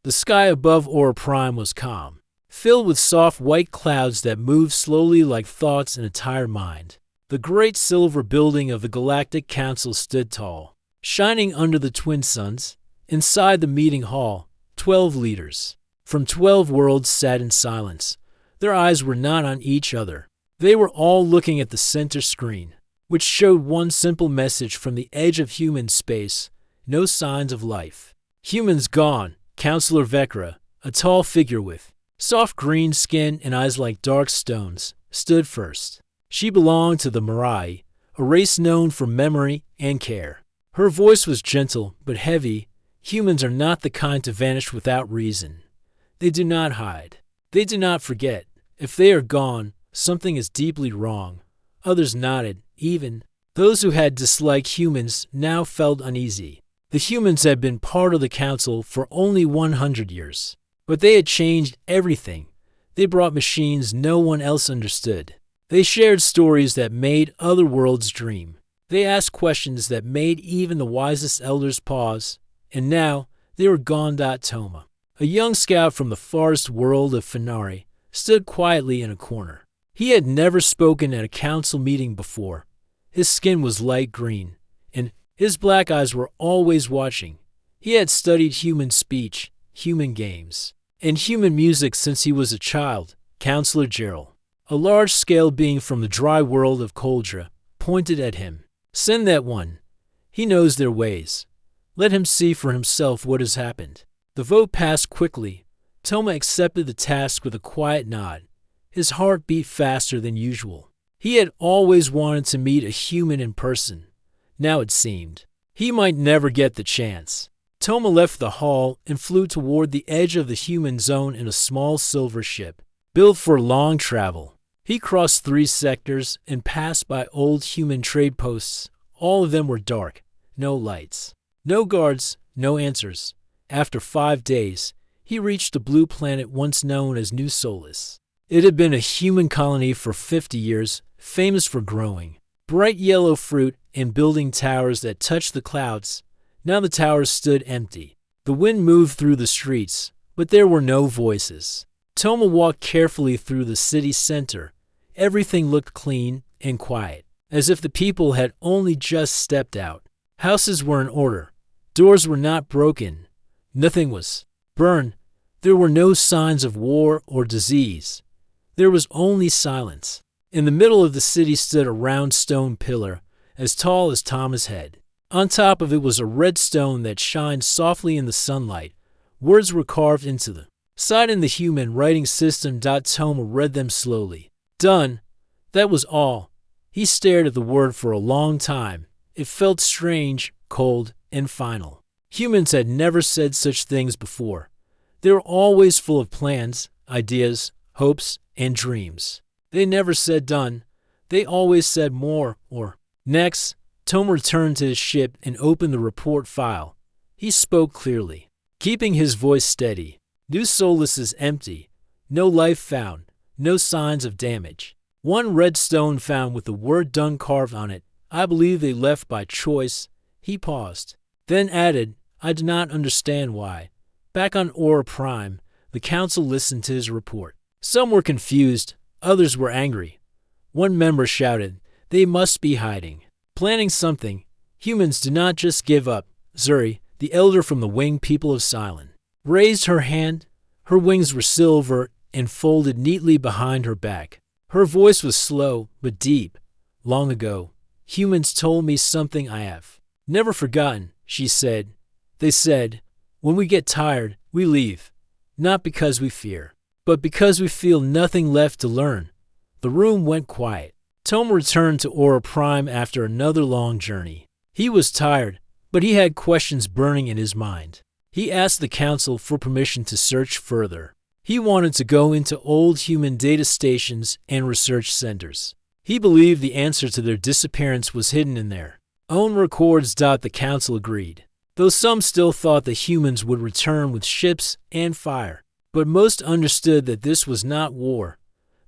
The sky above Aura Prime was calm, filled with soft white clouds that moved slowly like thoughts in a tired mind. The great silver building of the Galactic Council stood tall, shining under the twin suns. Inside the meeting hall, 12 leaders from 12 worlds sat in silence. Their eyes were not on each other. They were all looking at the center screen, which showed one simple message from the edge of human space: no signs of life. Humans gone. Counselor Vecra, a tall figure with soft green skin and eyes like dark stones, stood first. She belonged to the Mirai, a race known for memory and care. Her voice was gentle but heavy. Humans are not the kind to vanish without reason. They do not hide. They do not forget. If they are gone, something is deeply wrong. Others nodded. Even those who had disliked humans now felt uneasy. The humans had been part of the council for only 100 years, but they had changed everything. They brought machines no one else understood. They shared stories that made other worlds dream. They asked questions that made even the wisest elders pause. And now, they were gone. Toma, a young scout from the forest world of Finari, stood quietly in a corner. He had never spoken at a council meeting before. His skin was light green, and his black eyes were always watching. He had studied human speech, human games, and human music since he was a child. Counselor Gerald, a large-scale being from the dry world of Coldra, pointed at him. Send that one. He knows their ways. Let him see for himself what has happened. The vote passed quickly. Toma accepted the task with a quiet nod. His heart beat faster than usual. He had always wanted to meet a human in person. Now it seemed he might never get the chance. Toma left the hall and flew toward the edge of the human zone in a small silver ship, built for long travel. He crossed 3 sectors and passed by old human trade posts. All of them were dark, no lights. No guards, no answers. After 5 days, he reached the blue planet once known as New Solus. It had been a human colony for 50 years, famous for growing bright yellow fruit and building towers that touched the clouds. Now the towers stood empty. The wind moved through the streets, but there were no voices. Toma walked carefully through the city center. Everything looked clean and quiet, as if the people had only just stepped out. Houses were in order. Doors were not broken. Nothing was burned. There were no signs of war or disease. There was only silence. In the middle of the city stood a round stone pillar, as tall as Toma's head. On top of it was a red stone that shined softly in the sunlight. Words were carved into the side in the human writing system. Toma read them slowly. Done. That was all. He stared at the word for a long time. It felt strange, cold, and final. Humans had never said such things before. They were always full of plans, ideas, hopes, and dreams. They never said done. They always said more or next. Toma returned to his ship and opened the report file. He spoke clearly, keeping his voice steady. New Solus is empty. No life found. No signs of damage. One red stone found with the word done carved on it. I believe they left by choice. He paused, then added, I do not understand why. Back on Aura Prime, the council listened to his report. Some were confused. Others were angry. One member shouted, they must be hiding, planning something. Humans do not just give up. Zuri, the elder from the winged people of Silent, raised her hand. Her wings were silver and folded neatly behind her back. Her voice was slow but deep. Long ago, humans told me something I have never forgotten, she said. They said, when we get tired, we leave. Not because we fear, but because we feel nothing left to learn. The room went quiet. Toma returned to Aura Prime after another long journey. He was tired, but he had questions burning in his mind. He asked the council for permission to search further. He wanted to go into old human data stations and research centers. He believed the answer to their disappearance was hidden in their own records. The council agreed, though some still thought the humans would return with ships and fire. But most understood that this was not war.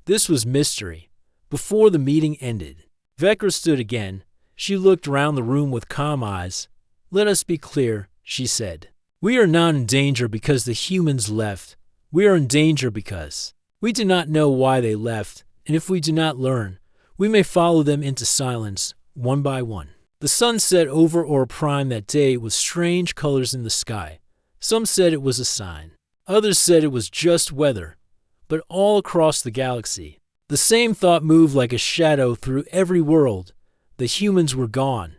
This was mystery. Before the meeting ended, Vecra stood again. She looked around the room with calm eyes. Let us be clear, she said. We are not in danger because the humans left. We are in danger because we do not know why they left, and if we do not learn, we may follow them into silence, one by one. The sun set over Ora Prime that day with strange colors in the sky. Some said it was a sign. Others said it was just weather. But all across the galaxy, the same thought moved like a shadow through every world. The humans were gone,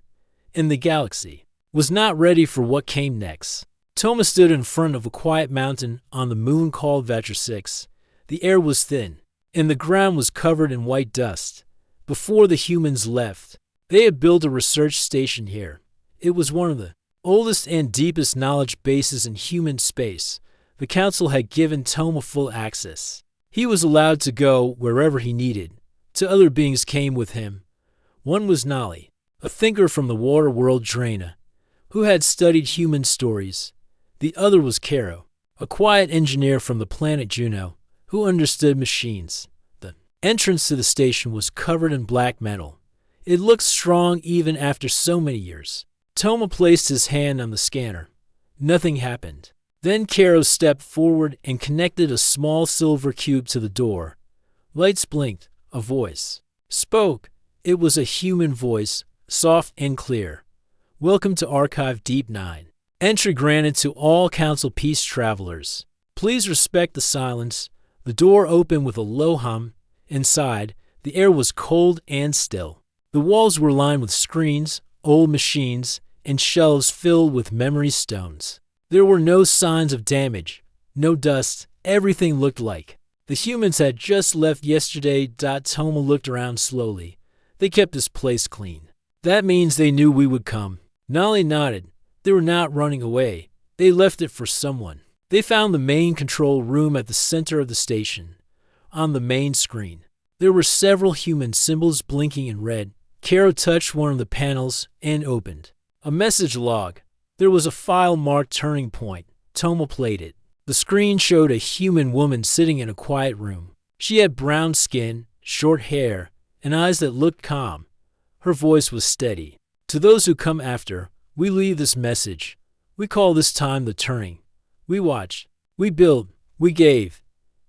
and the galaxy was not ready for what came next. Toma stood in front of a quiet mountain on the moon called Vector 6. The air was thin, and the ground was covered in white dust. Before the humans left, they had built a research station here. It was one of the oldest and deepest knowledge bases in human space. The council had given Toma full access. He was allowed to go wherever he needed. Two other beings came with him. One was Nali, a thinker from the water world Draina, who had studied human stories. The other was Caro, a quiet engineer from the planet Juno, who understood machines. The entrance to the station was covered in black metal. It looked strong even after so many years. Toma placed his hand on the scanner. Nothing happened. Then Caro stepped forward and connected a small silver cube to the door. Lights blinked. A voice spoke. It was a human voice, soft and clear. Welcome to Archive Deep 9. Entry granted to all Council Peace travelers. Please respect the silence. The door opened with a low hum. Inside, the air was cold and still. The walls were lined with screens, old machines, and shelves filled with memory stones. There were no signs of damage, no dust. Everything looked like the humans had just left yesterday. Toma looked around slowly. They kept this place clean. That means they knew we would come. Nali nodded. They were not running away. They left it for someone. They found the main control room at the center of the station. On the main screen, there were several human symbols blinking in red. Caro touched one of the panels and opened a message log. There was a file marked Turning Point. Toma played it. The screen showed a human woman sitting in a quiet room. She had brown skin, short hair, and eyes that looked calm. Her voice was steady. To those who come after, we leave this message. We call this time the turning. We watched, we built, we gave.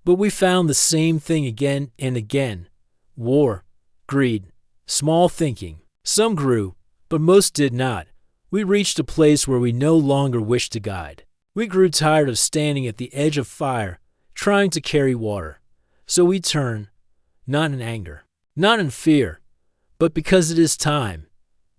But we found the same thing again and again. War, greed, small thinking. Some grew, but most did not. We reached a place where we no longer wished to guide. We grew tired of standing at the edge of fire, trying to carry water. So we turned, not in anger, not in fear, but because it is time.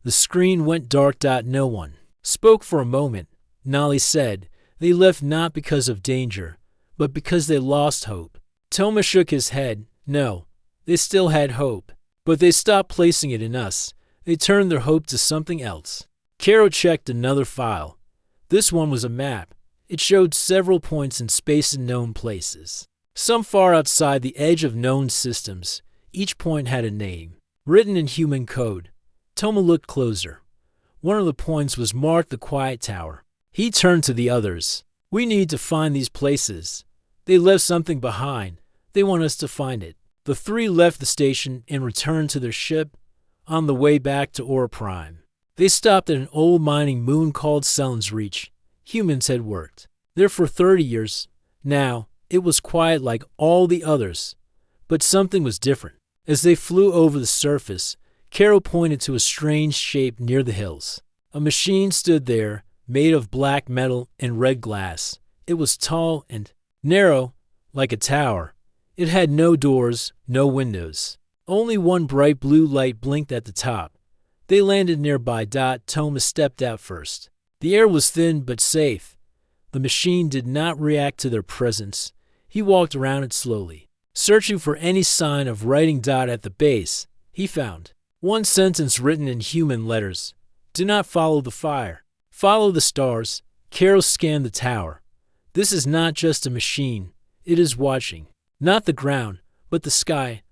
The screen went dark. No one spoke for a moment. Nali said, they left not because of danger, but because they lost hope. Toma shook his head. No, they still had hope, but they stopped placing it in us. They turned their hope to something else. Caro checked another file. This one was a map. It showed several points in space in known places, some far outside the edge of known systems. Each point had a name, written in human code. Toma looked closer. One of the points was marked the Quiet Tower. He turned to the others. We need to find these places. They left something behind. They want us to find it. The three left the station and returned to their ship. On the way back to Ora Prime, they stopped at an old mining moon called Selen's Reach. Humans had worked there for 30 years. Now, it was quiet like all the others. But something was different. As they flew over the surface, Caro pointed to a strange shape near the hills. A machine stood there, made of black metal and red glass. It was tall and narrow, like a tower. It had no doors, no windows. Only one bright blue light blinked at the top. They landed nearby. Toma stepped out first. The air was thin but safe. The machine did not react to their presence. He walked around it slowly, searching for any sign of writing. At the base, he found one sentence written in human letters. Do not follow the fire. Follow the stars. Caro scanned the tower. This is not just a machine. It is watching. Not the ground, but the sky.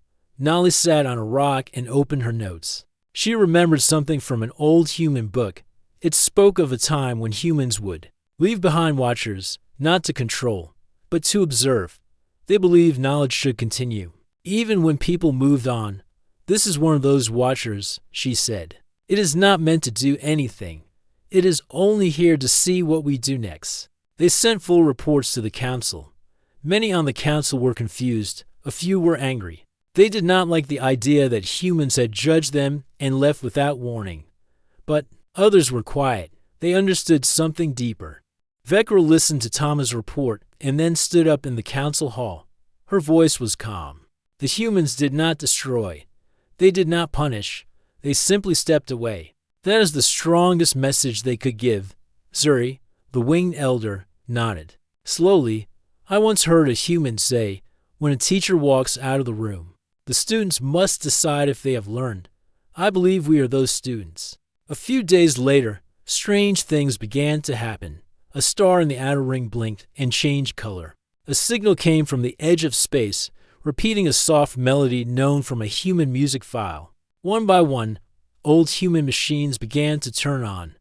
Nali sat on a rock and opened her notes. She remembered something from an old human book. It spoke of a time when humans would leave behind watchers, not to control, but to observe. They believed knowledge should continue, even when people moved on. This is one of those watchers, she said. It is not meant to do anything. It is only here to see what we do next. They sent full reports to the council. Many on the council were confused, a few were angry. They did not like the idea that humans had judged them and left without warning. But others were quiet. They understood something deeper. Vecra listened to Tama's report and then stood up in the council hall. Her voice was calm. The humans did not destroy. They did not punish. They simply stepped away. That is the strongest message they could give. Zuri, the winged elder, nodded. Slowly, I once heard a human say, when a teacher walks out of the room, the students must decide if they have learned. I believe we are those students. A few days later, strange things began to happen. A star in the outer ring blinked and changed color. A signal came from the edge of space, repeating a soft melody known from a human music file. One by one, old human machines began to turn on.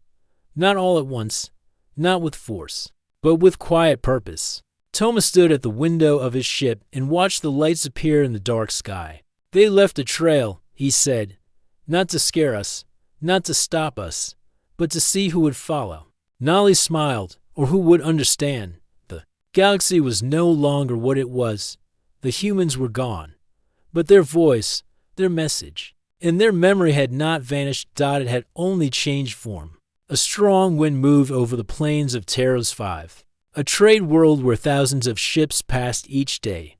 Not all at once, not with force, but with quiet purpose. Toma stood at the window of his ship and watched the lights appear in the dark sky. They left a trail, he said, not to scare us, not to stop us, but to see who would follow. Nali smiled, or who would understand. The galaxy was no longer what it was. The humans were gone. But their voice, their message, and their memory had not vanished. It had only changed form. A strong wind moved over the plains of Taros 5. A trade world where thousands of ships passed each day.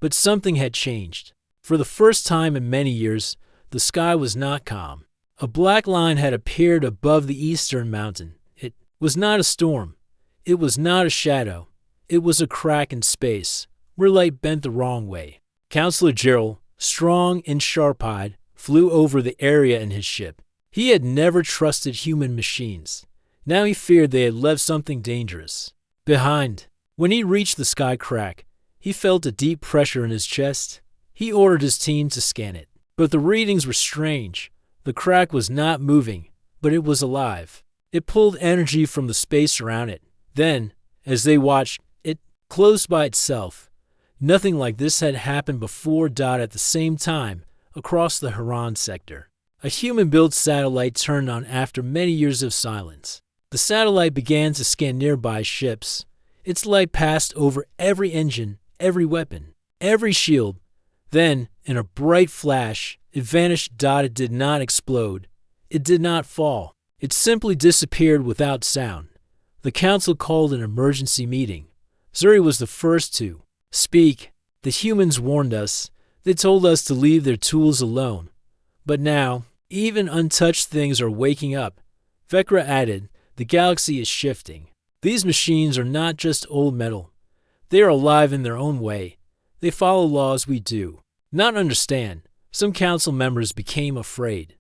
But something had changed. For the first time in many years, the sky was not calm. A black line had appeared above the eastern mountain. It was not a storm. It was not a shadow. It was a crack in space, where light bent the wrong way. Counselor Gerald, strong and sharp-eyed, flew over the area in his ship. He had never trusted human machines. Now he feared they had left something dangerous behind. When he reached the sky crack, he felt a deep pressure in his chest. He ordered his team to scan it. But the readings were strange. The crack was not moving, but it was alive. It pulled energy from the space around it. Then, as they watched, it closed by itself. Nothing like this had happened before. At the same time, across the Haran sector, a human-built satellite turned on after many years of silence. The satellite began to scan nearby ships. Its light passed over every engine, every weapon, every shield. Then, in a bright flash, it vanished. It did not explode. It did not fall. It simply disappeared without sound. The council called an emergency meeting. Zuri was the first to speak. The humans warned us. They told us to leave their tools alone. But now, even untouched things are waking up. Vecra added, the galaxy is shifting. These machines are not just old metal. They are alive in their own way. They follow laws we do not understand. Some council members became afraid.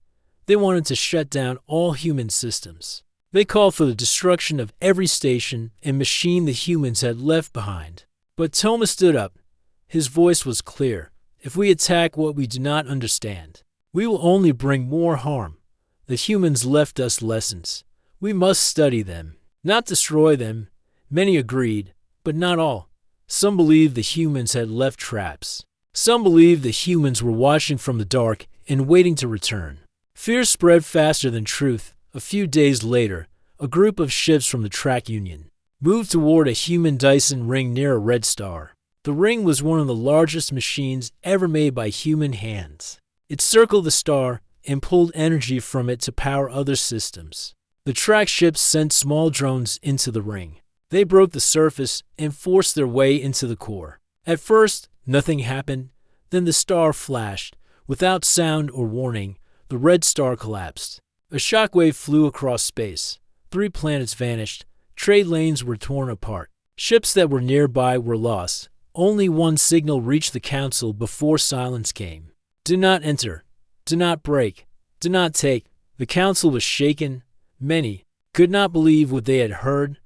They wanted to shut down all human systems. They called for the destruction of every station and machine the humans had left behind. But Toma stood up. His voice was clear. If we attack what we do not understand, we will only bring more harm. The humans left us lessons. We must study them, not destroy them. Many agreed, but not all. Some believed the humans had left traps. Some believed the humans were watching from the dark and waiting to return. Fear spread faster than truth. A few days later, a group of ships from the Track Union moved toward a human Dyson ring near a red star. The ring was one of the largest machines ever made by human hands. It circled the star and pulled energy from it to power other systems. The track ships sent small drones into the ring. They broke the surface and forced their way into the core. At first, nothing happened. Then the star flashed. Without sound or warning, the red star collapsed. A shockwave flew across space. 3 planets vanished. Trade lanes were torn apart. Ships that were nearby were lost. Only one signal reached the council before silence came. Do not enter. Do not break. Do not take. The council was shaken. Many could not believe what they had heard.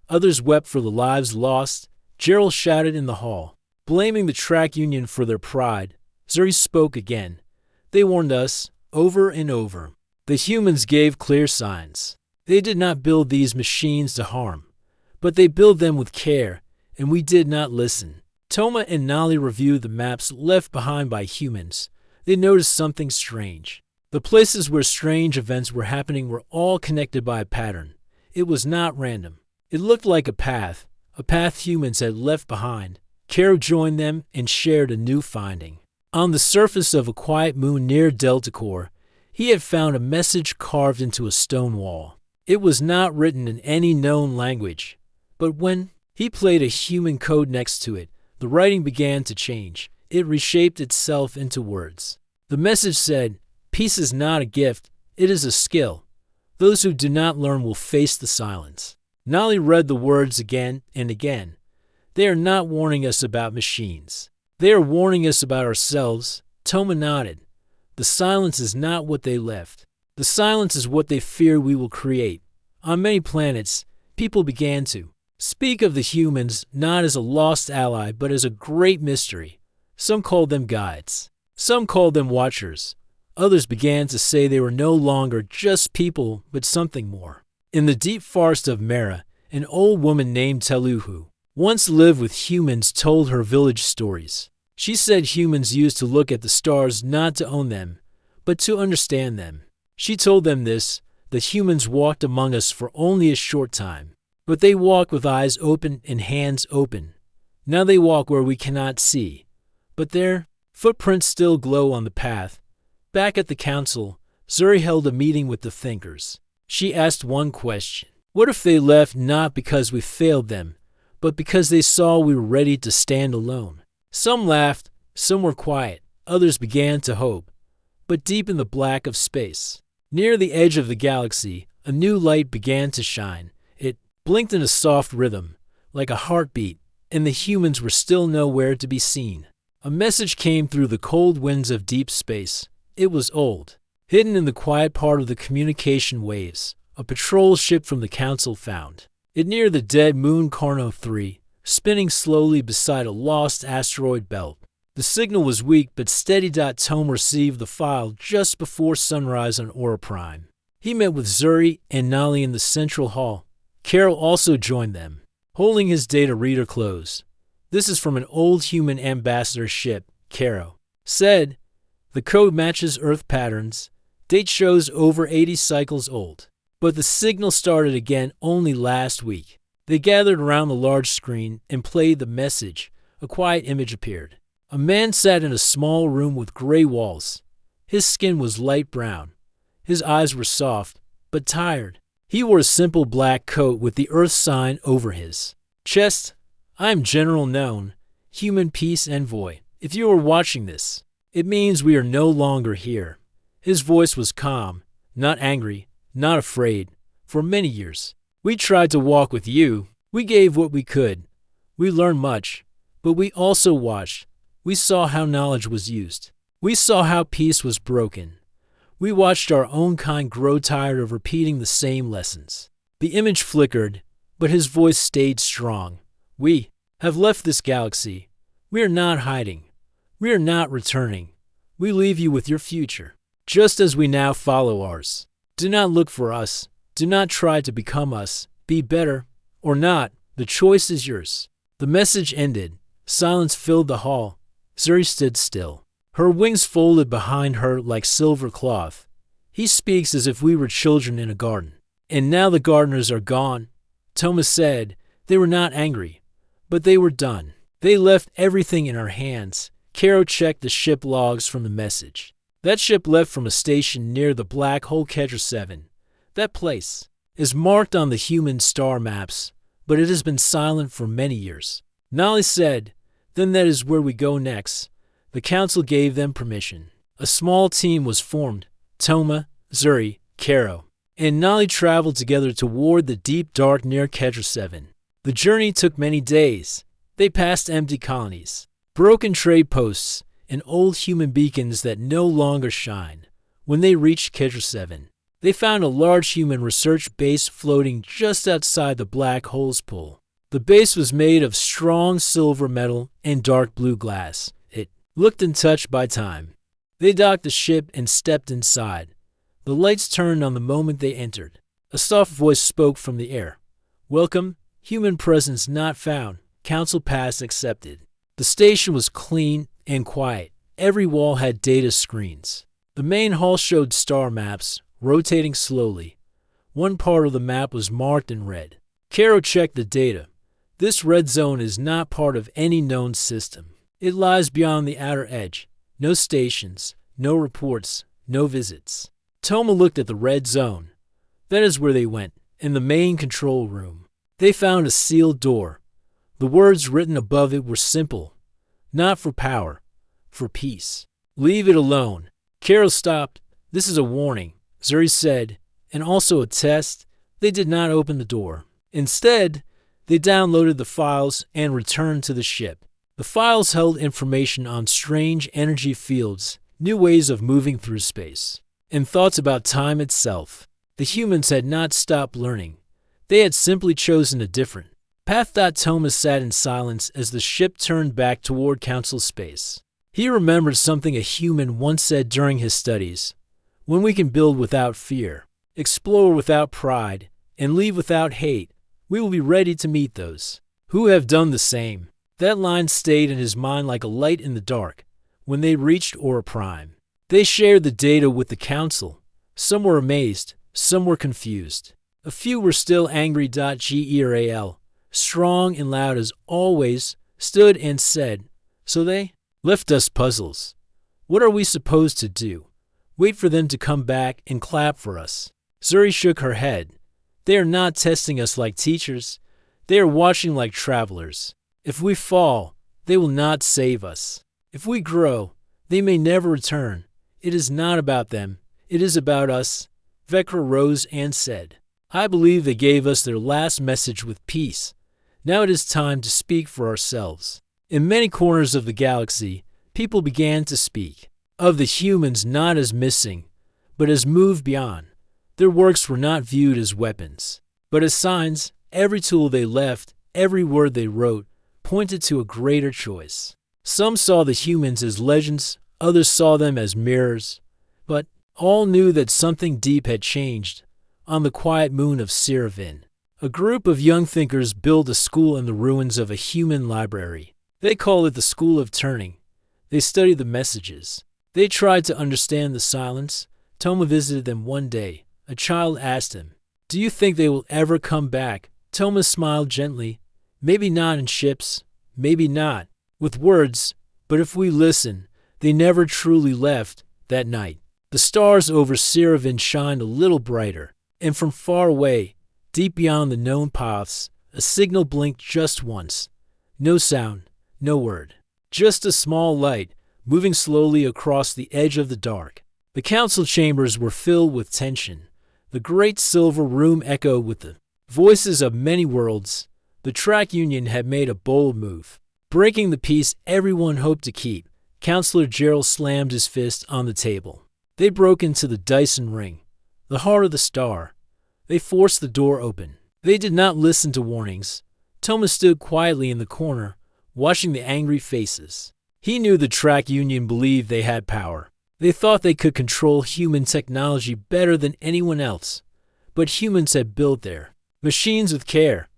Others wept for the lives lost. Gerald shouted in the hall, blaming the Track Union for their pride. Zuri spoke again. They warned us, over and over. The humans gave clear signs. They did not build these machines to harm, but they built them with care, and we did not listen. Toma and Nali reviewed the maps left behind by humans. They noticed something strange. The places where strange events were happening were all connected by a pattern. It was not random. It looked like a path, a path humans had left behind. Caro joined them and shared a new finding. On the surface of a quiet moon near Delta Core, he had found a message carved into a stone wall. It was not written in any known language, but when he played a human code next to it, the writing began to change. It reshaped itself into words. The message said, "Peace is not a gift, it is a skill. Those who do not learn will face the silence." Nolly read the words again and again. They are not warning us about machines. They are warning us about ourselves. Toma nodded. The silence is not what they left. The silence is what they fear we will create. On many planets, people began to speak of the humans not as a lost ally but as a great mystery. Some called them guides. Some called them watchers. Others began to say they were no longer just people but something more. In the deep forest of Mara, an old woman named Teluhu once lived with humans told her village stories. She said humans used to look at the stars not to own them, but to understand them. She told them this, that humans walked among us for only a short time, but they walk with eyes open and hands open. Now they walk where we cannot see, but their footprints still glow on the path. Back at the council, Zuri held a meeting with the thinkers. She asked one question. What if they left not because we failed them, but because they saw we were ready to stand alone? Some laughed, some were quiet, others began to hope. But deep in the black of space, near the edge of the galaxy, a new light began to shine. It blinked in a soft rhythm, like a heartbeat, and the humans were still nowhere to be seen. A message came through the cold winds of deep space. It was old, hidden in the quiet part of the communication waves. A patrol ship from the council found it near the dead moon Carno 3, spinning slowly beside a lost asteroid belt. The signal was weak but steady. Tom received the file just before sunrise on Aura Prime. He met with Zuri and Nali in the central hall. Caro also joined them, holding his data reader closed. This is from an old human ambassador ship, Caro said. The code matches Earth patterns. Date shows over 80 cycles old. But the signal started again only last week. They gathered around the large screen and played the message. A quiet image appeared. A man sat in a small room with gray walls. His skin was light brown. His eyes were soft, but tired. He wore a simple black coat with the Earth sign over his chest. I am General Known, Human Peace Envoy. If you are watching this, it means we are no longer here. His voice was calm, not angry, not afraid. For many years, we tried to walk with you. We gave what we could. We learned much, but we also watched. We saw how knowledge was used. We saw how peace was broken. We watched our own kind grow tired of repeating the same lessons. The image flickered, but his voice stayed strong. We have left this galaxy. We are not hiding. We are not returning. We leave you with your future, just as we now follow ours. Do not look for us. Do not try to become us. Be better or not. The choice is yours. The message ended. Silence filled the hall. Zuri stood still. Her wings folded behind her like silver cloth. He speaks as if we were children in a garden. And now the gardeners are gone. Thomas said. They were not angry, but they were done. They left everything in our hands. Caro checked the ship logs from the message. That ship left from a station near the black hole Kedra 7. That place is marked on the human star maps, but it has been silent for many years. Nali said, then that is where we go next. The council gave them permission. A small team was formed. Toma, Zuri, Caro, and Nali traveled together toward the deep dark near Kedra 7. The journey took many days. They passed empty colonies, broken trade posts, and old human beacons that no longer shine. When they reached Kedra 7, they found a large human research base floating just outside the black hole's pool. The base was made of strong silver metal and dark blue glass. It looked untouched by time. They docked the ship and stepped inside. The lights turned on the moment they entered. A soft voice spoke from the air. Welcome, human presence not found. Council pass accepted. The station was clean and quiet. Every wall had data screens. The main hall showed star maps, rotating slowly. One part of the map was marked in red. Caro checked the data. This red zone is not part of any known system. It lies beyond the outer edge. No stations, no reports, no visits. Toma looked at the red zone. That is where they went, in the main control room. They found a sealed door. The words written above it were simple. Not for power, for peace. Leave it alone. Carol stopped. This is a warning, Zuri said, and also a test. They did not open the door. Instead, they downloaded the files and returned to the ship. The files held information on strange energy fields, new ways of moving through space, and thoughts about time itself. The humans had not stopped learning. They had simply chosen a different path. Thomas sat in silence as the ship turned back toward Council space. He remembered something a human once said during his studies. When we can build without fear, explore without pride, and leave without hate, we will be ready to meet those who have done the same. That line stayed in his mind like a light in the dark. When they reached Aura Prime, they shared the data with the Council. Some were amazed, some were confused. A few were still angry. Geral, strong and loud as always, stood and said, "So they left us puzzles. What are we supposed to do? Wait for them to come back and clap for us?" Zuri shook her head. "They are not testing us like teachers. They are watching like travelers. If we fall, they will not save us. If we grow, they may never return. It is not about them. It is about us." Vecra rose and said, "I believe they gave us their last message with peace. Now it is time to speak for ourselves." In many corners of the galaxy, people began to speak of the humans not as missing, but as moved beyond. Their works were not viewed as weapons, but as signs. Every tool they left, every word they wrote, pointed to a greater choice. Some saw the humans as legends, others saw them as mirrors, but all knew that something deep had changed. On the quiet moon of Scifi, a group of young thinkers built a school in the ruins of a human library. They called it the School of Turning. They studied the messages. They tried to understand the silence. Toma visited them one day. A child asked him, "Do you think they will ever come back?" Toma smiled gently. "Maybe not in ships, maybe not with words, but if we listen." They never truly left. That night, the stars over Scifi shined a little brighter, and from far away, deep beyond the known paths, a signal blinked just once. No sound, no word, just a small light moving slowly across the edge of the dark. The council chambers were filled with tension. The great silver room echoed with the voices of many worlds. The track union had made a bold move, breaking the peace everyone hoped to keep. Counselor Gerald slammed his fist on the table. They broke into the Dyson ring, the heart of the star. They forced the door open. They did not listen to warnings. Thomas stood quietly in the corner, watching the angry faces. He knew the track union believed they had power. They thought they could control human technology better than anyone else. But humans had built their machines with care.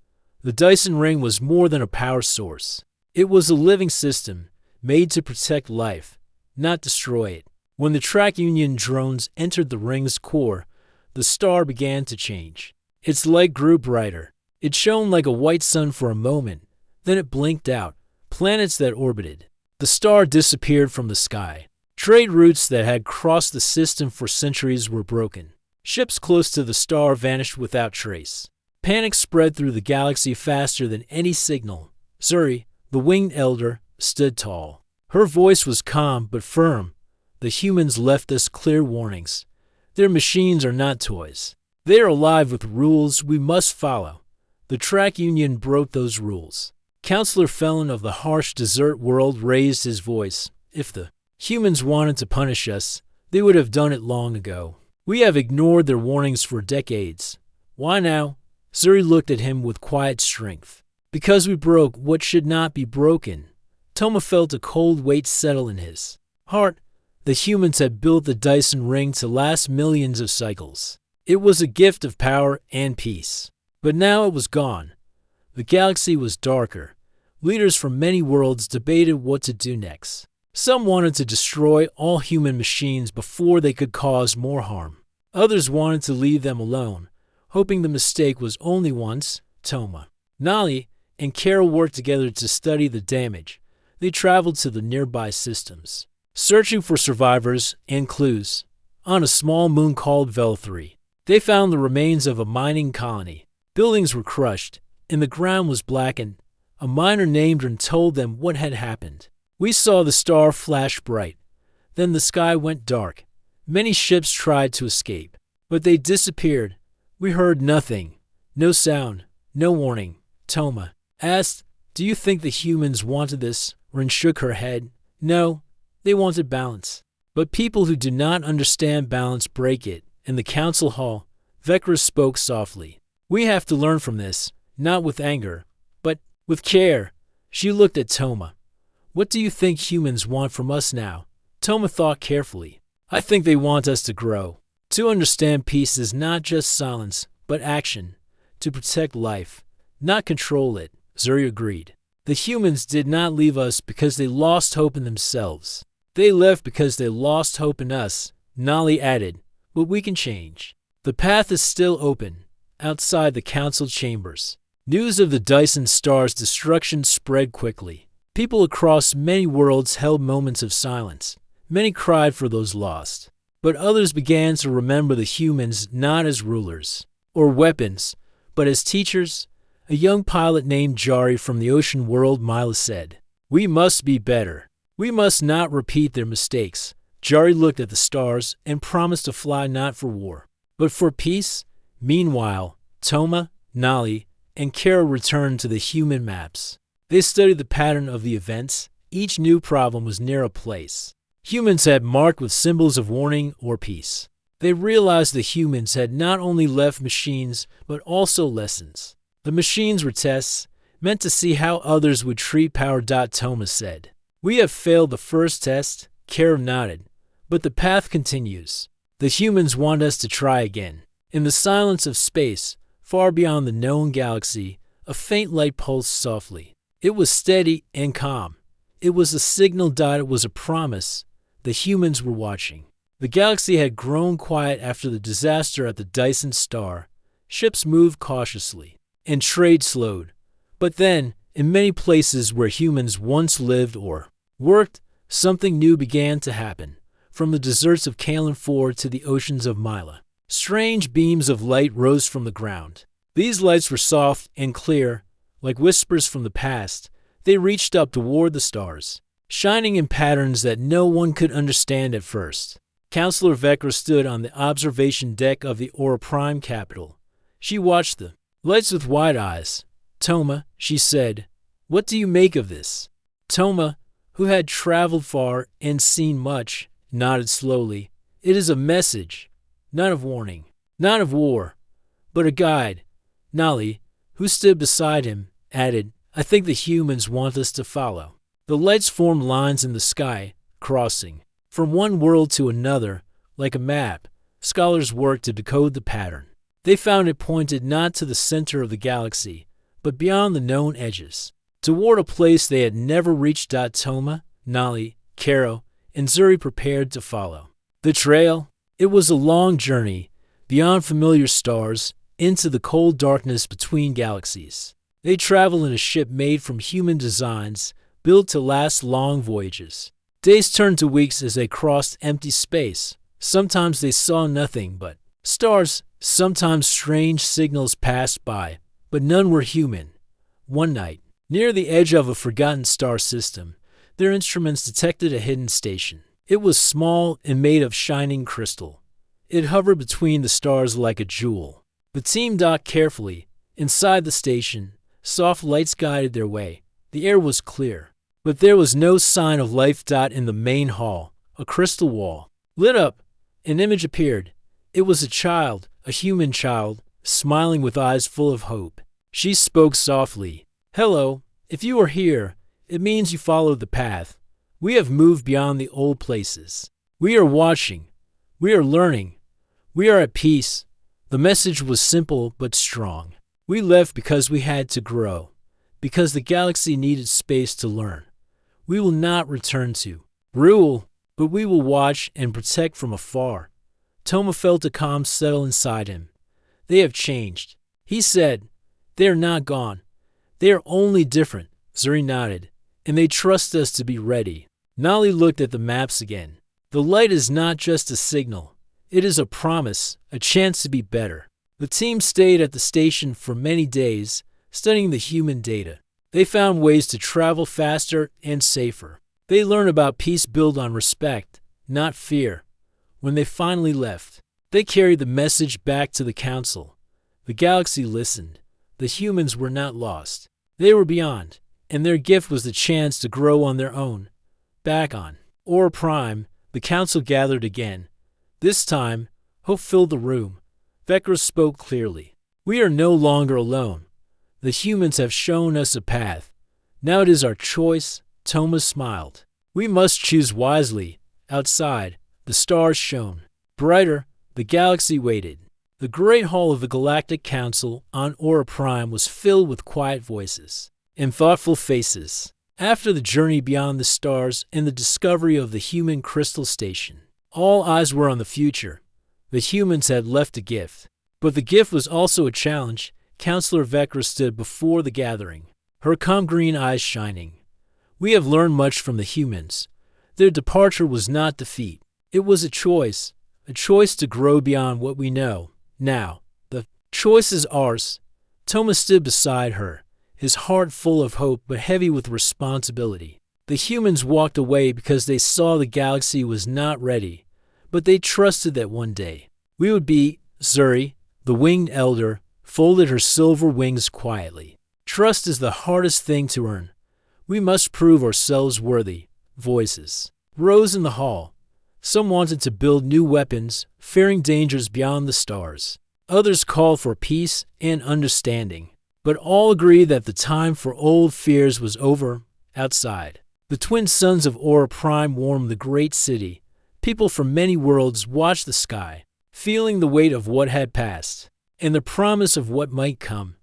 The Dyson ring was more than a power source. It was a living system, made to protect life, not destroy it. When the track union drones entered the ring's core, the star began to change. Its light grew brighter. It shone like a white sun for a moment. Then it blinked out. Planets that orbited the star disappeared from the sky. Trade routes that had crossed the system for centuries were broken. Ships close to the star vanished without trace. Panic spread through the galaxy faster than any signal. Zuri, the winged elder, stood tall. Her voice was calm but firm. "The humans left us clear warnings. Their machines are not toys. They are alive with rules we must follow. The track union broke those rules." Counselor Felon of the harsh desert world raised his voice. "If the humans wanted to punish us, they would have done it long ago. We have ignored their warnings for decades. Why now?" Zuri looked at him with quiet strength. "Because we broke what should not be broken." Toma felt a cold weight settle in his heart. The humans had built the Dyson ring to last millions of cycles. It was a gift of power and peace. But now it was gone. The galaxy was darker. Leaders from many worlds debated what to do next. Some wanted to destroy all human machines before they could cause more harm. Others wanted to leave them alone, hoping the mistake was only once. Toma, Nali, and Carol worked together to study the damage. They traveled to the nearby systems, searching for survivors and clues. On a small moon called Vel-3, they found the remains of a mining colony. Buildings were crushed, and the ground was blackened. A miner named and told them what had happened. We saw the star flash bright. Then the sky went dark. Many ships tried to escape, but they disappeared. We heard nothing. No sound, no warning. Toma asked, "Do you think the humans wanted this?" Rin shook her head. No, they wanted balance. But people who do not understand balance break it. In the council hall, Vecra spoke softly. We have to learn from this, not with anger, but with care. She looked at Toma. What do you think humans want from us now? Toma thought carefully. I think they want us to grow. To understand peace is not just silence, but action. To protect life, not control it, Zuri agreed. The humans did not leave us because they lost hope in themselves. They left because they lost hope in us, Nali added. But we can change. The path is still open, outside the council chambers. News of the Dyson star's destruction spread quickly. People across many worlds held moments of silence. Many cried for those lost. But others began to remember the humans not as rulers or weapons, but as teachers. A young pilot named Jari from the ocean world Mila said, "We must be better. We must not repeat their mistakes." Jari looked at the stars and promised to fly not for war, but for peace. Meanwhile, Toma, Nali, and Kara returned to the human maps. They studied the pattern of the events. Each new problem was near a place humans had marked with symbols of warning or peace. They realized the humans had not only left machines, but also lessons. The machines were tests, meant to see how others would treat power. Toma said, "We have failed the first test." Kara nodded. But the path continues. The humans want us to try again. In the silence of space, far beyond the known galaxy, a faint light pulsed softly. It was steady and calm. It was a signal. It was a promise. The humans were watching. The galaxy had grown quiet after the disaster at the Dyson star. Ships moved cautiously, and trade slowed. But then, in many places where humans once lived or worked, something new began to happen. From the deserts of Kalen 4 to the oceans of Mila, strange beams of light rose from the ground. These lights were soft and clear, like whispers from the past. They reached up toward the stars, shining in patterns that no one could understand at first. Counselor Vecra stood on the observation deck of the Aura Prime capital. She watched the lights with wide eyes. "Toma," she said, "what do you make of this?" Toma, who had traveled far and seen much, nodded slowly. "It is a message, not of warning, not of war, but a guide." Nali, who stood beside him, added, "I think the humans want us to follow." The lights formed lines in the sky, crossing from one world to another. Like a map, scholars worked to decode the pattern. They found it pointed not to the center of the galaxy, but beyond the known edges, toward a place they had never reached. Toma, Nali, Karo, and Zuri prepared to follow the trail. It was a long journey, beyond familiar stars, into the cold darkness between galaxies. They traveled in a ship made from human designs, built to last long voyages. Days turned to weeks as they crossed empty space. Sometimes they saw nothing but stars. Sometimes strange signals passed by, but none were human. One night, near the edge of a forgotten star system, their instruments detected a hidden station. It was small and made of shining crystal. It hovered between the stars like a jewel. The team docked carefully. Inside the station, soft lights guided their way. The air was clear, but there was no sign of life. In the main hall, a crystal wall lit up. An image appeared. It was a child, a human child, smiling with eyes full of hope. She spoke softly. "Hello, if you are here, it means you followed the path. We have moved beyond the old places. We are watching. We are learning. We are at peace." The message was simple but strong. We left because we had to grow, because the galaxy needed space to learn. We will not return to rule, but we will watch and protect from afar. Toma felt a calm settle inside him. "They have changed," he said. "They are not gone. They are only different, Zuri nodded, and they trust us to be ready. Nali looked at the maps again. The light is not just a signal. It is a promise, a chance to be better. The team stayed at the station for many days, studying the human data. They found ways to travel faster and safer. They learned about peace built on respect, not fear. When they finally left, they carried the message back to the council. The galaxy listened. The humans were not lost. They were beyond, and their gift was the chance to grow on their own. Back on Aura Prime, the council gathered again. This time, hope filled the room. Vecra spoke clearly. We are no longer alone. The humans have shown us a path. Now it is our choice. Toma smiled. We must choose wisely. Outside, the stars shone. Brighter, the galaxy waited. The great hall of the Galactic Council on Aura Prime was filled with quiet voices and thoughtful faces. After the journey beyond the stars and the discovery of the human crystal station, all eyes were on the future. The humans had left a gift. But the gift was also a challenge. Counselor Vecra stood before the gathering, her calm green eyes shining. We have learned much from the humans. Their departure was not defeat. It was a choice to grow beyond what we know. Now, the choice is ours. Thomas stood beside her, his heart full of hope but heavy with responsibility. The humans walked away because they saw the galaxy was not ready, but they trusted that one day we would be. Zuri, the winged elder, folded her silver wings quietly. Trust is the hardest thing to earn. We must prove ourselves worthy. Voices rose in the hall. Some wanted to build new weapons, fearing dangers beyond the stars. Others called for peace and understanding. But all agreed that the time for old fears was over. Outside, the twin suns of Aura Prime warmed the great city. People from many worlds watched the sky, feeling the weight of what had passed and the promise of what might come.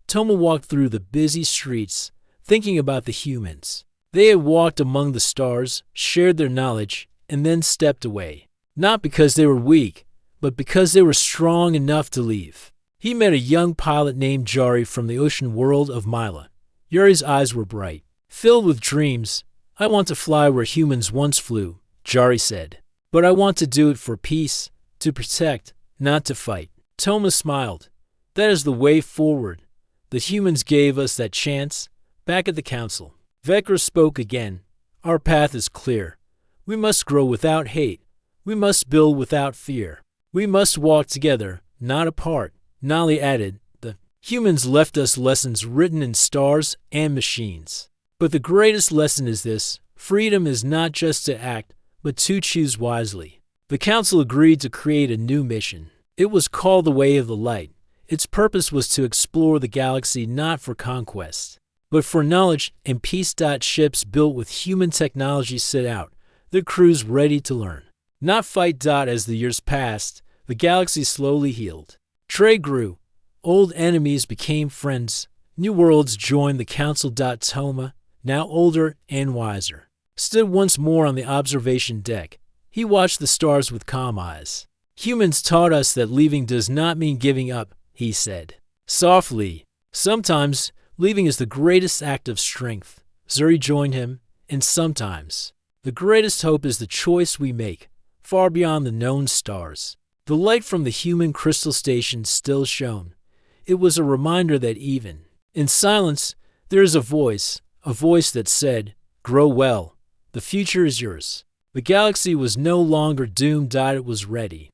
Toma walked through the busy streets, thinking about the humans. They had walked among the stars, shared their knowledge, and then stepped away. Not because they were weak, but because they were strong enough to leave. He met a young pilot named Jari from the ocean world of Mila. Yuri's eyes were bright, filled with dreams. I want to fly where humans once flew, Jari said. But I want to do it for peace, to protect, not to fight. Toma smiled. That is the way forward. The humans gave us that chance. Back at the council, Vecra spoke again. Our path is clear. We must grow without hate. We must build without fear. We must walk together, not apart. Nali added, the humans left us lessons written in stars and machines. But the greatest lesson is this: freedom is not just to act, but to choose wisely. The council agreed to create a new mission. It was called the Way of the Light. Its purpose was to explore the galaxy not for conquest, but for knowledge and peace. Ships built with human technology set out, their crews ready to learn, not fight. As the years passed, the galaxy slowly healed. Trade grew. Old enemies became friends. New worlds joined the council. Toma, now older and wiser, stood once more on the observation deck. He watched the stars with calm eyes. Humans taught us that leaving does not mean giving up, he said softly. Sometimes leaving is the greatest act of strength. Zuri joined him, and sometimes the greatest hope is the choice we make, far beyond the known stars. The light from the human crystal station still shone. It was a reminder that even in silence, there is a voice that said, grow well. The future is yours. The galaxy was no longer doomed. It was ready.